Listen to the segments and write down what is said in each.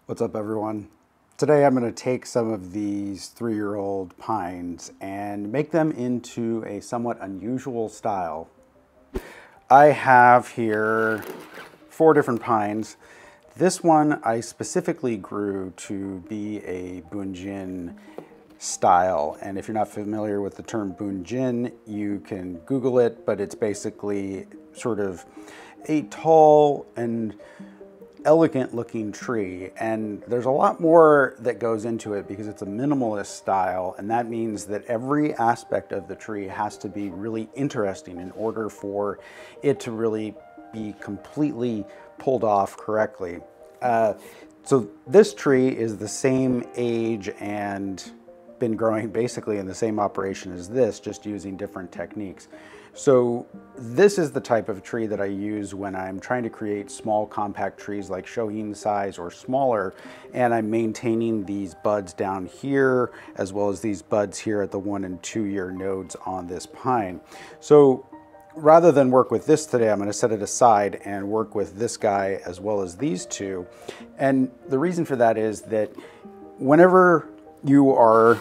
What's up, everyone? Today I'm going to take some of these 3-year-old pines and make them into a somewhat unusual style. I have here 4 different pines. This one I specifically grew to be a Bunjin style, and if you're not familiar with the term Bunjin, you can Google it, but it's basically sort of a tall and elegant looking tree, and there's a lot more that goes into it because it's a minimalist style, and that means that every aspect of the tree has to be really interesting in order for it to really be completely pulled off correctly. So this tree is the same age and been growing basically in the same operation as this, just using different techniques. So this is the type of tree that I use when I'm trying to create small compact trees like shohin size or smaller, and I'm maintaining these buds down here as well as these buds here at the 1 and 2 year nodes on this pine. So rather than work with this today, I'm going to set it aside and work with this guy as well as these two. And the reason for that is that whenever you are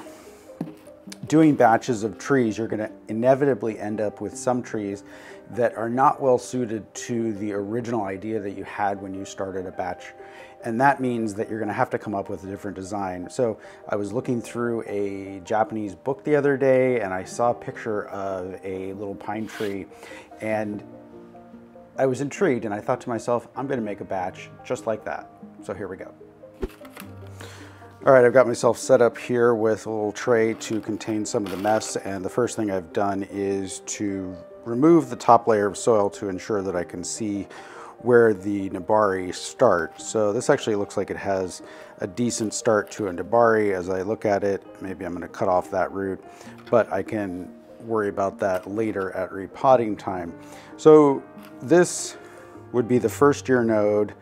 doing batches of trees, you're going to inevitably end up with some trees that are not well suited to the original idea that you had when you started a batch. And that means that you're going to have to come up with a different design. So I was looking through a Japanese book the other day and I saw a picture of a little pine tree, and I was intrigued and I thought to myself, I'm going to make a batch just like that. So here we go. All right, I've got myself set up here with a little tray to contain some of the mess, and the first thing I've done is to remove the top layer of soil to ensure that I can see where the nebari start. So this actually looks like it has a decent start to a nebari. As I look at it, maybe I'm going to cut off that root, but I can worry about that later at repotting time. So this would be the 1st year node,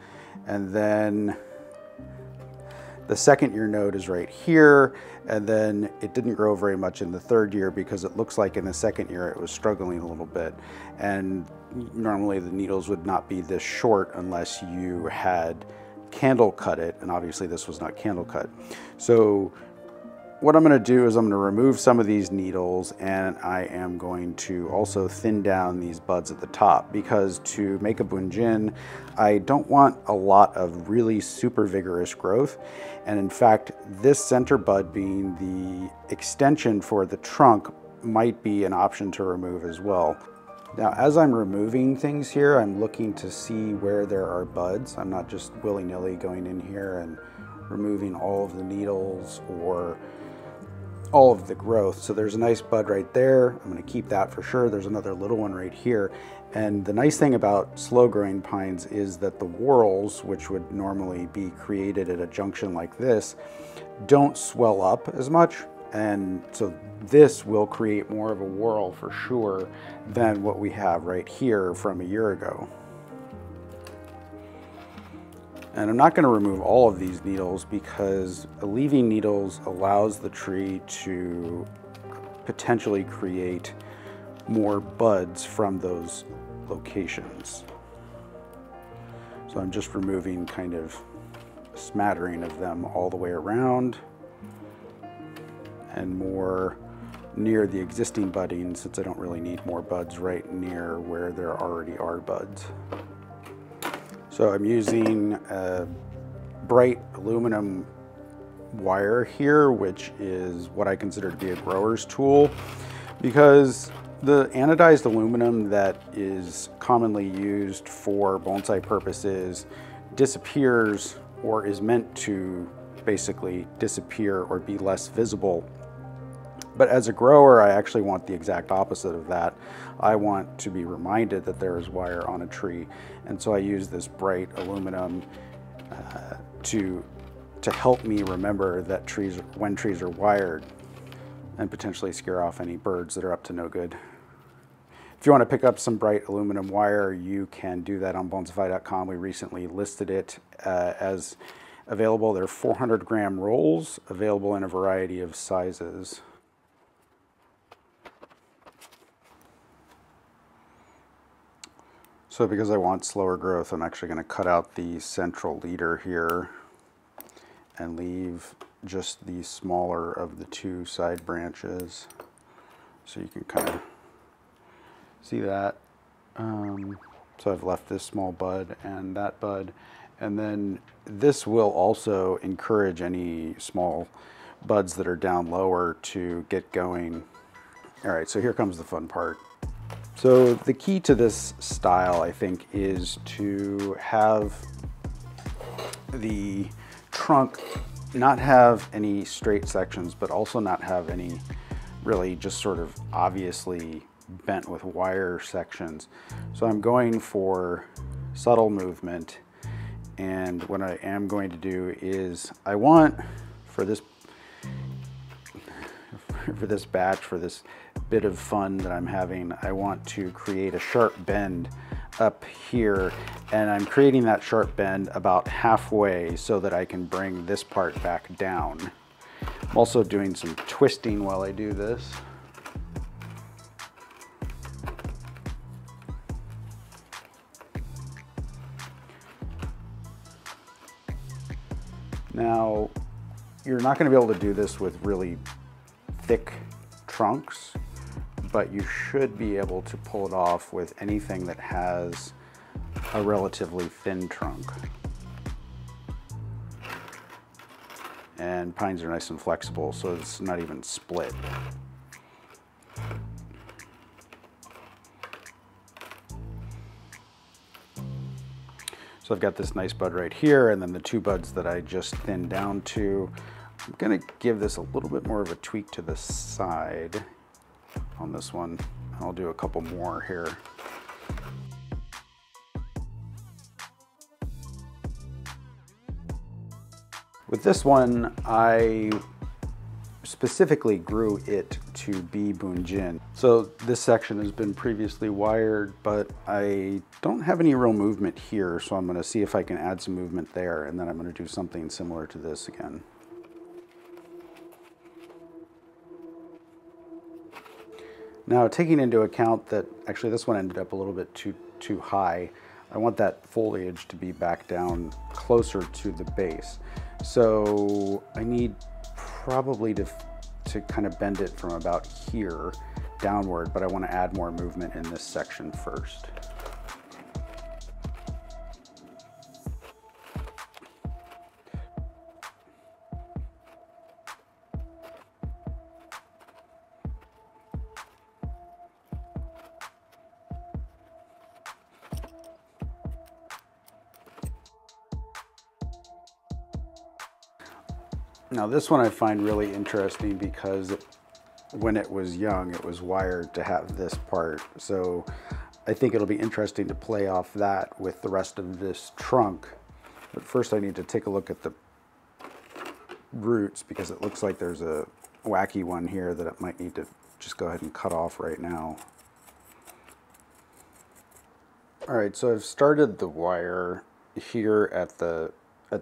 and then the 2nd year node is right here, and then it didn't grow very much in the 3rd year because it looks like in the 2nd year it was struggling a little bit. And normally the needles would not be this short unless you had candle cut it, and obviously this was not candle cut. So what I'm going to do is I'm going to remove some of these needles, and I am going to also thin down these buds at the top, because to make a bunjin, I don't want a lot of really super vigorous growth. And in fact, this center bud being the extension for the trunk might be an option to remove as well. Now, as I'm removing things here, I'm looking to see where there are buds. I'm not just willy-nilly going in here and removing all of the needles or all of the growth. So there's a nice bud right there. I'm going to keep that for sure. There's another little one right here. And the nice thing about slow growing pines is that the whorls, which would normally be created at a junction like this, don't swell up as much. And so this will create more of a whorl for sure than what we have right here from a year ago. And I'm not going to remove all of these needles because leaving needles allows the tree to potentially create more buds from those locations. So I'm just removing kind of a smattering of them all the way around and more near the existing budding, since I don't really need more buds right near where there already are buds. So I'm using a bright aluminum wire here, which is what I consider to be a grower's tool, because the anodized aluminum that is commonly used for bonsai purposes disappears, or is meant to basically disappear or be less visible. But as a grower, I actually want the exact opposite of that. I want to be reminded that there is wire on a tree. And so I use this bright aluminum to help me remember that when trees are wired, and potentially scare off any birds that are up to no good. If you want to pick up some bright aluminum wire, you can do that on Bonsaify.com. We recently listed it as available. They're 400-gram rolls, available in a variety of sizes. So because I want slower growth, I'm actually going to cut out the central leader here and leave just the smaller of the two side branches. So you can kind of see that. So I've left this small bud and that bud. And then this will also encourage any small buds that are down lower to get going. All right, so here comes the fun part. So the key to this style, I think, is to have the trunk not have any straight sections, but also not have any really just sort of obviously bent with wire sections. So I'm going for subtle movement, and what I am going to do is I want for this batch, for this bit of fun that I'm having, I want to create a sharp bend up here, and I'm creating that sharp bend about halfway so that I can bring this part back down. I'm also doing some twisting while I do this. Now, you're not going to be able to do this with really thick trunks, but you should be able to pull it off with anything that has a relatively thin trunk. And pines are nice and flexible, so it's not even split. So I've got this nice bud right here, and then the two buds that I just thinned down to. I'm gonna give this a little bit more of a tweak to the side on this one. I'll do a couple more here. With this one, I specifically grew it to be Bunjin. So this section has been previously wired, but I don't have any real movement here, so I'm gonna see if I can add some movement there, and then I'm gonna do something similar to this again. Now, taking into account that actually this one ended up a little bit too high, I want that foliage to be back down closer to the base. So I need probably to kind of bend it from about here downward, but I want to add more movement in this section first. Now this one I find really interesting because when it was young, it was wired to have this part. So I think it'll be interesting to play off that with the rest of this trunk. But first I need to take a look at the roots, because it looks like there's a wacky one here that it might need to just go ahead and cut off right now. All right, so I've started the wire here at the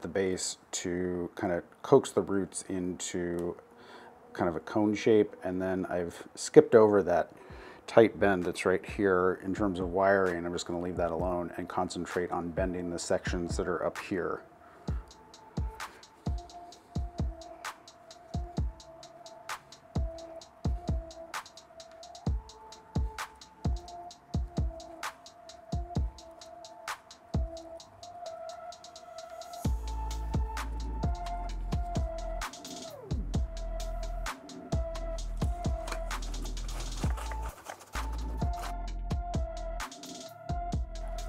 base to kind of coax the roots into kind of a cone shape, and then I've skipped over that tight bend that's right here in terms of wiring. I'm just going to leave that alone and concentrate on bending the sections that are up here.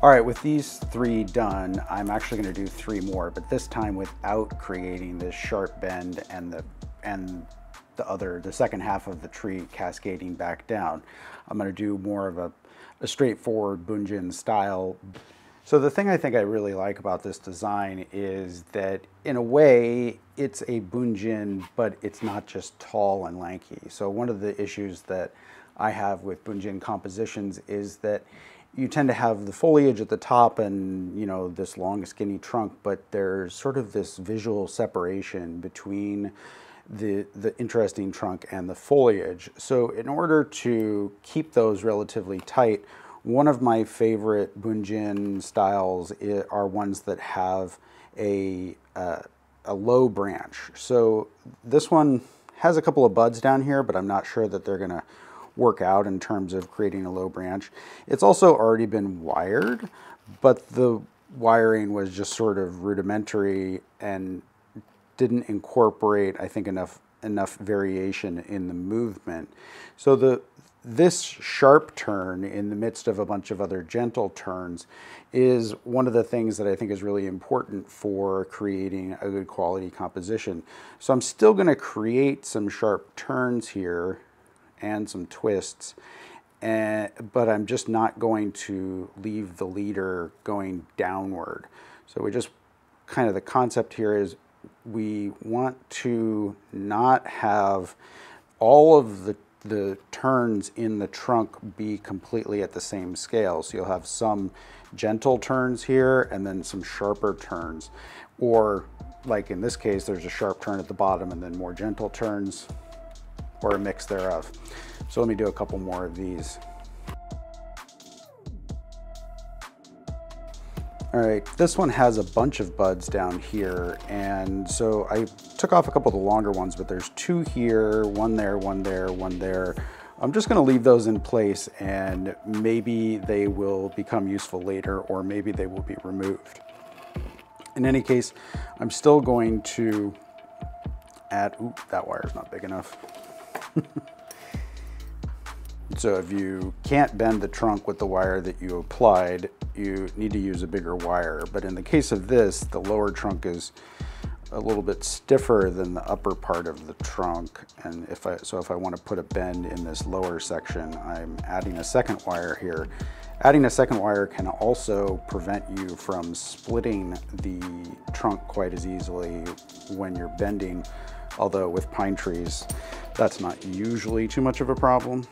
All right, with these three done, I'm actually going to do three more, but this time without creating this sharp bend and the second half of the tree cascading back down. I'm going to do more of a straightforward Bunjin style. So the thing I think I really like about this design is that in a way it's a Bunjin, but it's not just tall and lanky. So one of the issues that I have with Bunjin compositions is that you tend to have the foliage at the top and, you know, this long skinny trunk, but there's sort of this visual separation between the interesting trunk and the foliage. So in order to keep those relatively tight, one of my favorite Bunjin styles are ones that have a a low branch. So this one has a couple of buds down here, but I'm not sure that they're gonna work out in terms of creating a low branch. It's also already been wired, but the wiring was just sort of rudimentary and didn't incorporate, I think, enough variation in the movement. So this sharp turn in the midst of a bunch of other gentle turns is one of the things that I think is really important for creating a good quality composition. So I'm still going to create some sharp turns here and some twists, but I'm just not going to leave the leader going downward. So we just kind of, the concept here is we want to not have all of the turns in the trunk be completely at the same scale. So you'll have some gentle turns here and then some sharper turns. Or like in this case, there's a sharp turn at the bottom and then more gentle turns, or a mix thereof. So let me do a couple more of these. All right, this one has a bunch of buds down here, and so I took off a couple of the longer ones, but there's two here, one there, one there, one there. I'm just gonna leave those in place, and maybe they will become useful later, or maybe they will be removed. In any case, I'm still going to add, ooh, that wire's not big enough. So if you can't bend the trunk with the wire that you applied, you need to use a bigger wire. But in the case of this, the lower trunk is a little bit stiffer than the upper part of the trunk. And if I want to put a bend in this lower section, I'm adding a second wire here. Adding a second wire can also prevent you from splitting the trunk quite as easily when you're bending, although with pine trees, that's not usually too much of a problem.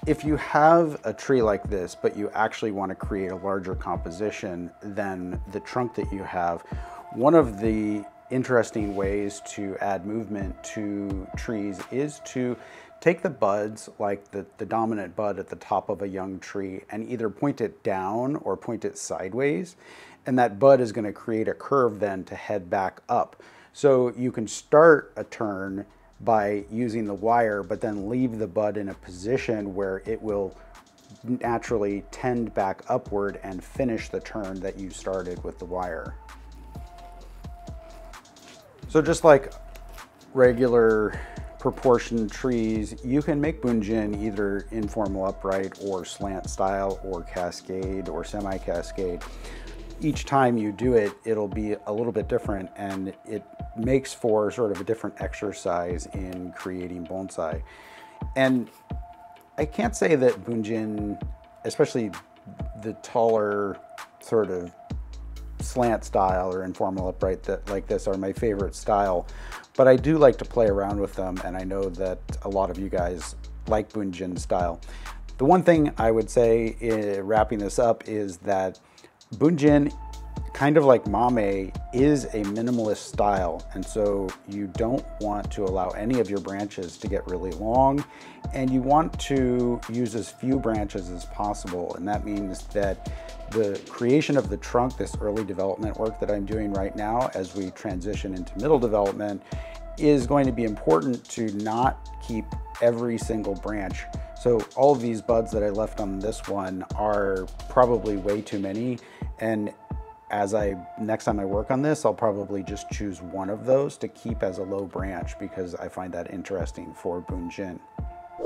If you have a tree like this, but you actually want to create a larger composition than the trunk that you have, one of the interesting ways to add movement to trees is to take the buds, like the dominant bud at the top of a young tree, and either point it down or point it sideways. And that bud is going to create a curve then to head back up. So you can start a turn by using the wire, but then leave the bud in a position where it will naturally tend back upward and finish the turn that you started with the wire. So just like regular proportioned trees, you can make Bunjin either informal upright or slant style or cascade or semi-cascade. Each time you do it, it'll be a little bit different, and it makes for sort of a different exercise in creating bonsai. And I can't say that Bunjin, especially the taller sort of slant style or informal upright like this, are my favorite style, but I do like to play around with them, and I know that a lot of you guys like Bunjin style. The one thing I would say, wrapping this up, is that Bunjin, kind of like mame, is a minimalist style, and so you don't want to allow any of your branches to get really long, and you want to use as few branches as possible. And that means that the creation of the trunk, this early development work that I'm doing right now as we transition into middle development, is going to be important to not keep every single branch. So all of these buds that I left on this one are probably way too many, and next time I work on this, I'll probably just choose one of those to keep as a low branch, because I find that interesting for Bunjin.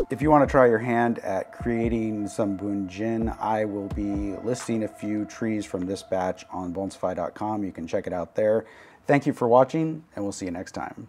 If you want to try your hand at creating some Bunjin, I will be listing a few trees from this batch on Bonsaify.com. You can check it out there. Thank you for watching, and we'll see you next time.